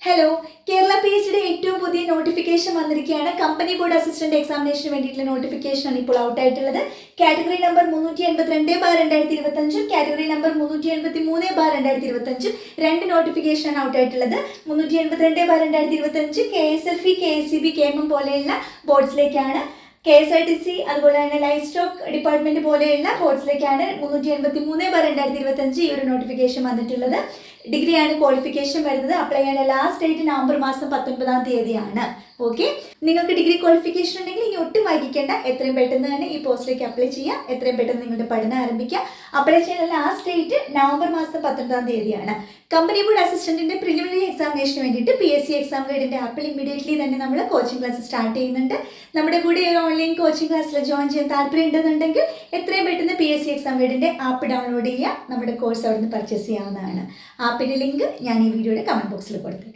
Hello, Kerala PSCയുടെ ഏറ്റവും പുതിയ notification വന്നിരിക്കുകയാണ്. കമ്പനി ബോർഡ് അസിസ്റ്റന്റ് എക്സാമിനേഷന് വേണ്ടിയിട്ടുള്ള നോട്ടിഫിക്കേഷനാണ് ഇപ്പോൾ ഔട്ട് ആയിട്ടുള്ളത്. കാറ്റഗറി നമ്പർ 382/2025 കാറ്റഗറി നമ്പർ 383/2025 രണ്ട് നോട്ടിഫിക്കേഷനാണ് ഔട്ട് ആയിട്ടുള്ളത്. 382/2025 KSFE, KSEB, KMM പോലെയുള്ള ബോർഡ്സിലേക്കാണ്. KSRTC അതുപോലെ തന്നെ ലൈഫ് സ്റ്റോക്ക് ഡിപ്പാർട്ട്മെന്റ് പോലെയുള്ള ബോർഡ്സിലേക്കാണ് 383/2025 ഈ ഒരു നോട്ടിഫിക്കേഷൻ വന്നിട്ടുള്ളത്. ഡിഗ്രിയാണ് ക്വാളിഫിക്കേഷൻ വരുന്നത്. അപ്ലൈ ചെയ്യാൻ ലാസ്റ്റ് ഡേറ്റ് നവംബർ മാസം 19 ഓക്കെ. നിങ്ങൾക്ക് ഡിഗ്രി ക്വാളിഫിക്കേഷൻ ഉണ്ടെങ്കിൽ ഇനി ഒട്ടും വൈകിക്കേണ്ട, എത്രയും പെട്ടെന്ന് തന്നെ ഈ പോസ്റ്റിലേക്ക് അപ്ലൈ ചെയ്യാം. എത്രയും പെട്ടെന്ന് നിങ്ങളുടെ പഠനം ആരംഭിക്കാം. അപ്ലൈ ചെയ്യാൻ ലാസ്റ്റ് ഡേറ്റ് നവംബർ മാസം 19 കമ്പനി ബോർഡ് അസിസ്റ്റന്റിന്റെ പ്രിലിമിനറി എക്സാമിനേഷന് വേണ്ടിയിട്ട് PSC എക്സാം ഗൈഡിന്റെ ആപ്പിൽ ഇമ്മീഡിയറ്റ്ലി തന്നെ നമ്മൾ കോച്ചിങ് ക്ലാസ് സ്റ്റാർട്ട് ചെയ്യുന്നുണ്ട്. നമ്മുടെ കൂടെ ഒരു ഓൺലൈൻ കോച്ചിങ് ക്ലാസ്സിൽ ജോയിൻ ചെയ്യാൻ താല്പര്യം ഉണ്ടെന്നുണ്ടെങ്കിൽ എത്രയും പെട്ടെന്ന് PSC എക്സാം ഗൈഡിന്റെ ആപ്പ് ഡൗൺലോഡ് ചെയ്യുക. നമ്മുടെ കോഴ്സ് അവിടെ നിന്ന് പർച്ചേസ് ചെയ്യാവുന്നതാണ്. ആപ്പിന്റെ ലിങ്ക് ഞാൻ ഈ വീഡിയോയുടെ കമന്റ് ബോക്സിൽ കൊടുത്തു.